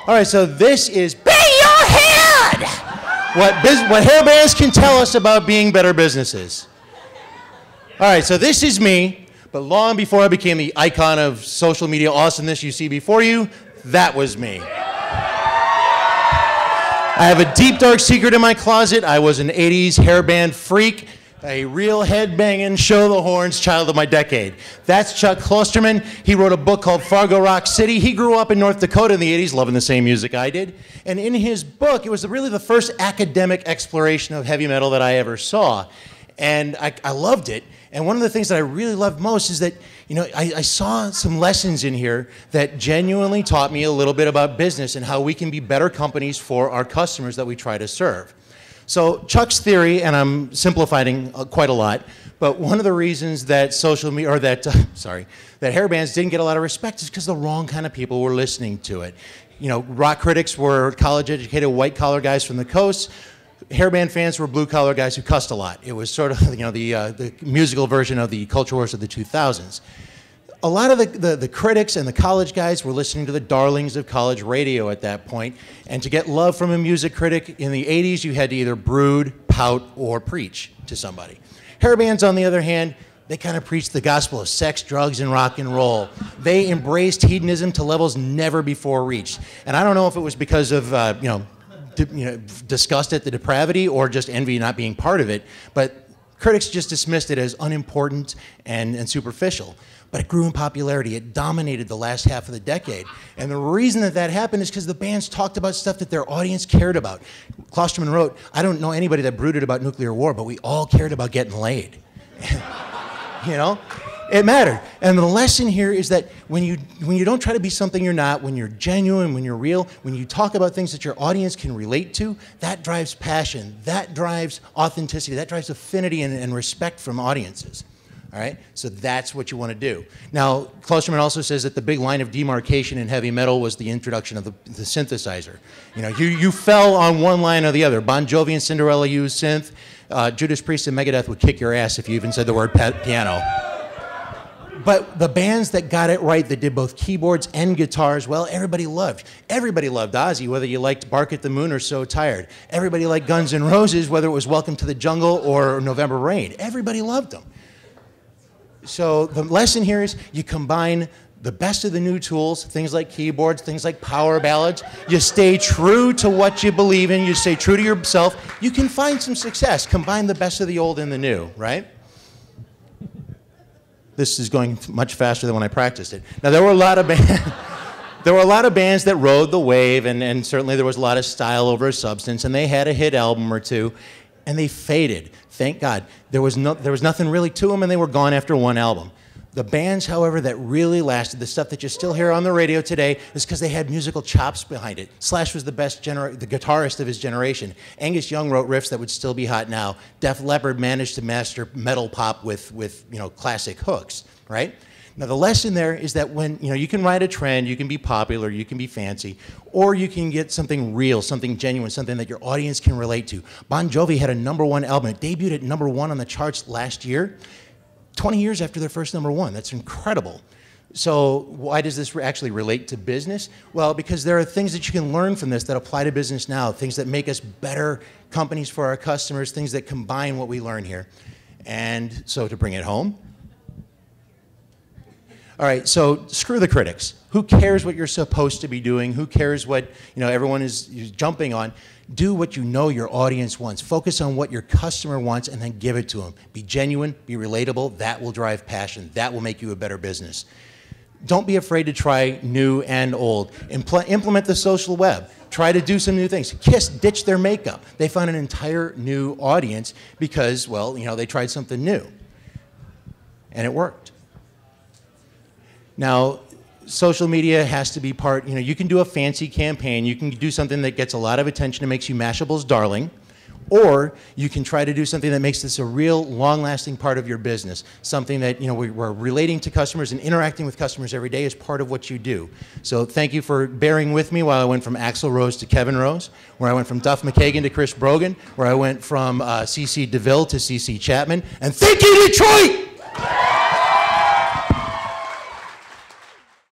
All right, so this is Bang Your Head! What hair bands can tell us about being better businesses. All right, so this is me, but long before I became the icon of social media awesomeness you see before you, that was me. I have a deep, dark secret in my closet. I was an 80s hairband freak, a real head-banging, show-the-horns child of my decade. That's Chuck Klosterman. He wrote a book called Fargo Rock City. He grew up in North Dakota in the 80s, loving the same music I did. And in his book, it was really the first academic exploration of heavy metal that I ever saw. And I loved it. And one of the things that I really loved most is that, you know, I saw some lessons in here that genuinely taught me a little bit about business and how we can be better companies for our customers that we try to serve. So Chuck's theory, and I'm simplifying quite a lot, but one of the reasons that social media, or that, that hair bands didn't get a lot of respect is because the wrong kind of people were listening to it. You know, rock critics were college-educated white-collar guys from the coast. Hairband fans were blue-collar guys who cussed a lot. It was sort of, you know, the musical version of the culture wars of the 2000s. A lot of the critics and the college guys were listening to the darlings of college radio at that point, and to get love from a music critic in the 80s, you had to either brood, pout, or preach to somebody. Hairbands, on the other hand, they kind of preached the gospel of sex, drugs, and rock and roll. They embraced hedonism to levels never before reached. And I don't know if it was because of, disgust at the depravity or just envy not being part of it, but critics just dismissed it as unimportant and superficial. But it grew in popularity. It dominated the last half of the decade. And the reason that that happened is because the bands talked about stuff that their audience cared about. Klosterman wrote, I don't know anybody that brooded about nuclear war, but we all cared about getting laid. You know? It mattered. And the lesson here is that when you don't try to be something you're not, when you're genuine, when you're real, when you talk about things that your audience can relate to, that drives passion, that drives authenticity, that drives affinity and respect from audiences. All right? So that's what you want to do. Now, Klosterman also says that the big line of demarcation in heavy metal was the introduction of the synthesizer. You know, you fell on one line or the other. Bon Jovi and Cinderella used synth. Judas Priest and Megadeth would kick your ass if you even said the word piano. But the bands that got it right, that did both keyboards and guitars, well, everybody loved. Everybody loved Ozzy, whether you liked Bark at the Moon or So Tired. Everybody liked Guns N' Roses, whether it was Welcome to the Jungle or November Rain. Everybody loved them. So the lesson here is you combine the best of the new tools, things like keyboards, things like power ballads. You stay true to what you believe in. You stay true to yourself. You can find some success. Combine the best of the old and the new, right? This is going much faster than when I practiced it. Now, there were a lot of bands that rode the wave, and certainly there was a lot of style over substance, and they had a hit album or two, and they faded. Thank God. There was nothing really to them, and they were gone after one album. The bands, however, that really lasted, the stuff that you still hear on the radio today, is because they had musical chops behind it. Slash was the best the guitarist of his generation. Angus Young wrote riffs that would still be hot now. Def Leppard managed to master metal pop with classic hooks, right? Now the lesson there is that when you can ride a trend, you can be popular, you can be fancy, or you can get something real, something genuine, something that your audience can relate to. Bon Jovi had a #1 album. It debuted at #1 on the charts last year. 20 years after their first #1. That's incredible. So why does this actually relate to business? Well, because there are things that you can learn from this that apply to business now, things that make us better companies for our customers, things that combine what we learn here. And so to bring it home, all right, so screw the critics. Who cares what you're supposed to be doing? Who cares what everyone is jumping on? Do what you know your audience wants. Focus on what your customer wants and then give it to them. Be genuine, be relatable. That will drive passion. That will make you a better business. Don't be afraid to try new and old. Implement the social web. Try to do some new things. Kiss ditched their makeup. They found an entire new audience because, well, they tried something new. And it worked. Now, social media has to be part, you can do a fancy campaign, you can do something that gets a lot of attention and makes you Mashable's darling, or you can try to do something that makes this a real long-lasting part of your business, something that, we're relating to customers and interacting with customers every day is part of what you do. So thank you for bearing with me while I went from Axl Rose to Kevin Rose, where I went from Duff McKagan to Chris Brogan, where I went from C.C. DeVille to C.C. Chapman, and thank you, Detroit!